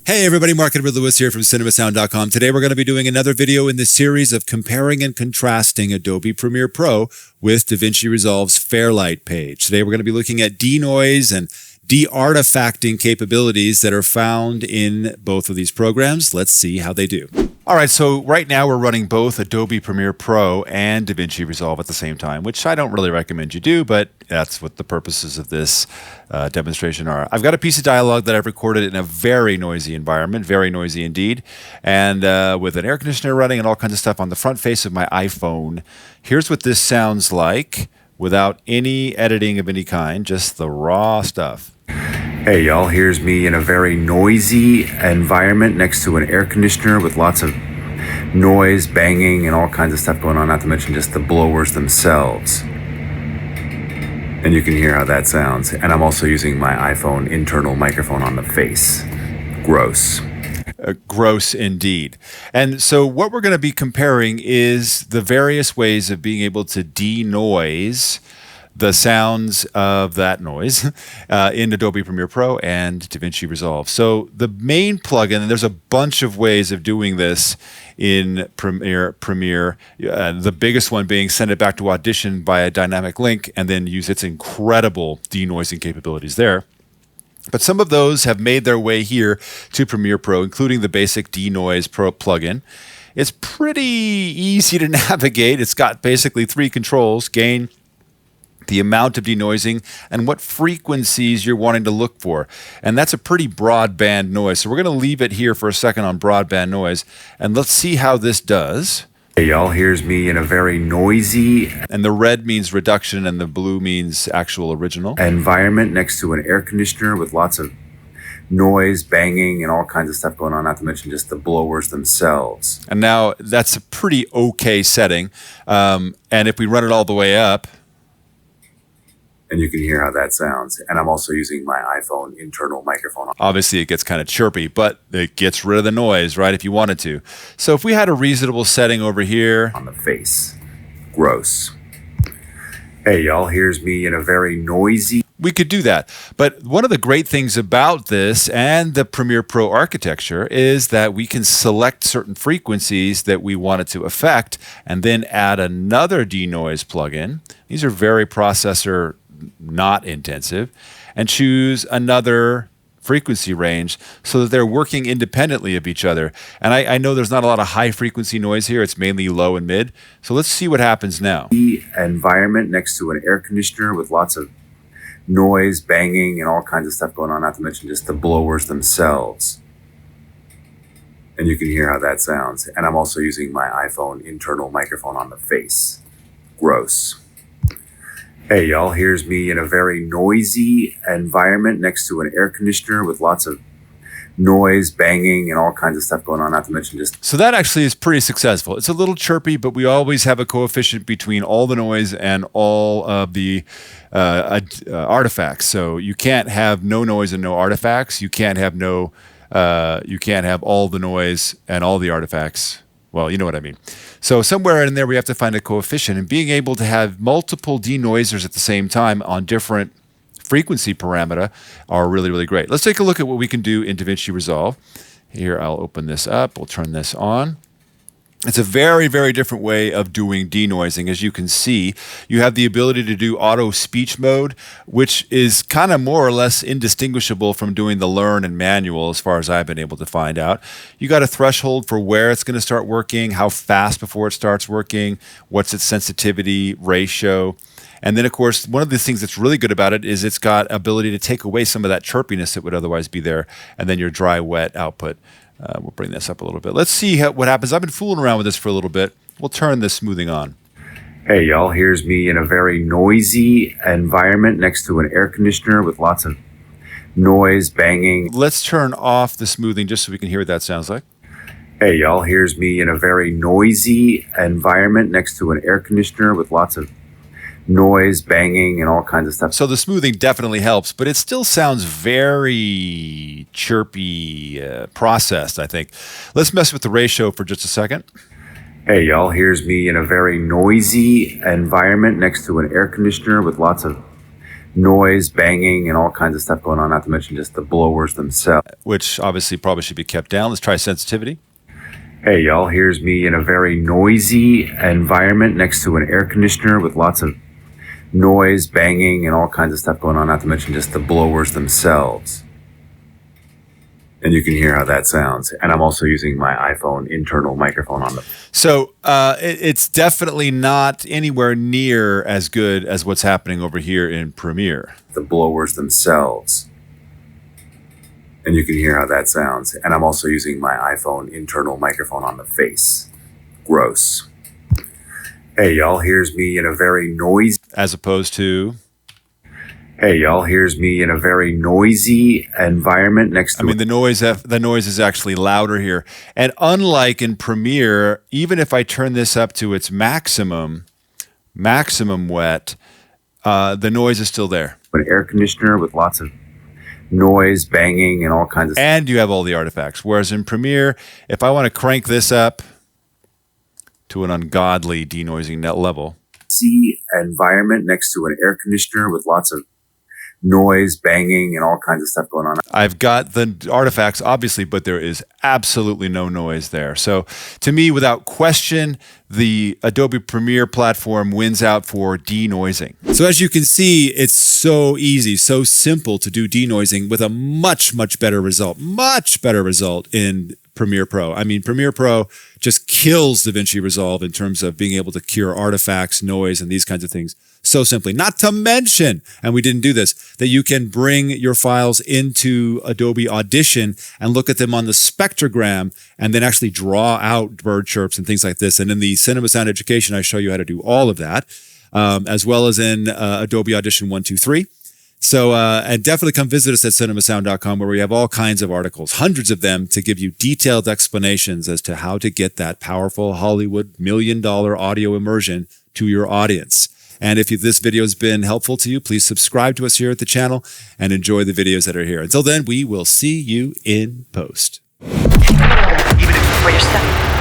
Hey everybody, Mark Edward Lewis here from CinemaSound.com. Today we're going to be doing another video in the series of comparing and contrasting Adobe Premiere Pro with Davinci Resolve's Fairlight page. Today we're going to be looking at denoise and de-artifacting capabilities that are found in both of these programs. Let's see how they do. All right, so right now we're running both Adobe Premiere Pro and Davinci Resolve at the same time, which I don't really recommend you do, but that's what the purposes of this demonstration are. I've got a piece of dialogue that I've recorded in a very noisy environment, very noisy indeed, and with an air conditioner running and all kinds of stuff on the front face of my iPhone. Here's what this sounds like without any editing of any kind, just the raw stuff. Hey y'all, here's me in a very noisy environment next to an air conditioner with lots of noise, banging, and all kinds of stuff going on, not to mention just the blowers themselves. And you can hear how that sounds. And I'm also using my iPhone internal microphone on the face. Gross. Gross indeed. And so what we're going to be comparing is the various ways of being able to denoise the sounds of that noise in Adobe Premiere Pro and Davinci Resolve. So the main plugin, and there's a bunch of ways of doing this in Premiere, the biggest one being send it back to Audition by a dynamic link and then use its incredible denoising capabilities there. But some of those have made their way here to Premiere Pro, including the basic Denoise Pro plugin. It's pretty easy to navigate. It's got basically three controls: gain, the amount of denoising, and what frequencies you're wanting to look for. And that's a pretty broadband noise. So we're going to leave it here for a second on broadband noise, and let's see how this does. Hey y'all, here's me in a very noisy, and the red means reduction and the blue means actual original, environment next to an air conditioner with lots of noise, banging, and all kinds of stuff going on, not to mention just the blowers themselves. And now that's a pretty okay setting. And if we run it all the way up, and you can hear how that sounds. And I'm also using my iPhone internal microphone. Obviously, it gets kind of chirpy, but it gets rid of the noise, right, if you wanted to. So if we had a reasonable setting over here. On the face. Gross. Hey, y'all, here's me in a very noisy. We could do that. But one of the great things about this and the Premiere Pro architecture is that we can select certain frequencies that we wanted to affect and then add another denoise plugin. These are very processor not intensive, and choose another frequency range so that they're working independently of each other. And I know there's not a lot of high frequency noise here. It's mainly low and mid. So let's see what happens now. The environment next to an air conditioner with lots of noise, banging, and all kinds of stuff going on, not to mention just the blowers themselves. And you can hear how that sounds. And I'm also using my iPhone internal microphone on the face. Gross. Hey y'all, here's me in a very noisy environment next to an air conditioner with lots of noise, banging, and all kinds of stuff going on, not to mention just... So that actually is pretty successful. It's a little chirpy, but we always have a coefficient between all the noise and all of the artifacts. So you can't have no noise and no artifacts. You can't have you can't have all the noise and all the artifacts. Well, you know what I mean. So somewhere in there, we have to find a coefficient, and being able to have multiple denoisers at the same time on different frequency parameter are really, really great. Let's take a look at what we can do in Davinci Resolve. Here, I'll open this up. We'll turn this on. It's a very, very different way of doing denoising. As you can see, you have the ability to do auto speech mode, which is kind of more or less indistinguishable from doing the learn and manual as far as I've been able to find out. You got a threshold for where it's going to start working, how fast before it starts working, what's its sensitivity ratio. And then, of course, one of the things that's really good about it is it's got ability to take away some of that chirpiness that would otherwise be there, and then your dry, wet output. We'll bring this up a little bit. Let's see what happens. I've been fooling around with this for a little bit. We'll turn this smoothing on. Hey, y'all, here's me in a very noisy environment next to an air conditioner with lots of noise, banging. Let's turn off the smoothing just so we can hear what that sounds like. Hey, y'all, here's me in a very noisy environment next to an air conditioner with lots of noise, banging, and all kinds of stuff. So the smoothing definitely helps, but it still sounds very chirpy, processed, I think. Let's mess with the ratio for just a second. Hey y'all, here's me in a very noisy environment next to an air conditioner with lots of noise, banging, and all kinds of stuff going on, not to mention just the blowers themselves. Which obviously probably should be kept down. Let's try sensitivity. Hey y'all, here's me in a very noisy environment next to an air conditioner with lots of noise, banging, and all kinds of stuff going on, not to mention just the blowers themselves. And you can hear how that sounds. And I'm also using my iPhone internal microphone on the... So it's definitely not anywhere near as good as what's happening over here in Premiere. The blowers themselves. And you can hear how that sounds. And I'm also using my iPhone internal microphone on the face. Gross. Hey y'all, here's me in a very noisy... As opposed to... Hey y'all, here's me in a very noisy environment next to... I mean, the noise is actually louder here. And unlike in Premiere, even if I turn this up to its maximum wet, the noise is still there. An air conditioner with lots of noise, banging, and all kinds of... And you have all the artifacts. Whereas in Premiere, if I want to crank this up to an ungodly denoising net level... See environment next to an air conditioner with lots of noise, banging, and all kinds of stuff going on. I've got the artifacts, obviously, but there is absolutely no noise there. So to me, without question, the Adobe Premiere platform wins out for denoising. So as you can see, it's so easy, so simple to do denoising with a much, much better result in Premiere Pro. I mean, Premiere Pro just kills Davinci Resolve in terms of being able to cure artifacts, noise, and these kinds of things so simply. Not to mention, and we didn't do this, that you can bring your files into Adobe Audition and look at them on the spectrogram and then actually draw out bird chirps and things like this. And in the Cinema Sound Education, I show you how to do all of that, as well as in Adobe Audition 1, 2, 3. So, and definitely come visit us at cinemasound.com, where we have all kinds of articles, hundreds of them, to give you detailed explanations as to how to get that powerful Hollywood $1 million audio immersion to your audience. And if this video has been helpful to you, please subscribe to us here at the channel and enjoy the videos that are here. Until then, we will see you in post. Even if it's for yourself.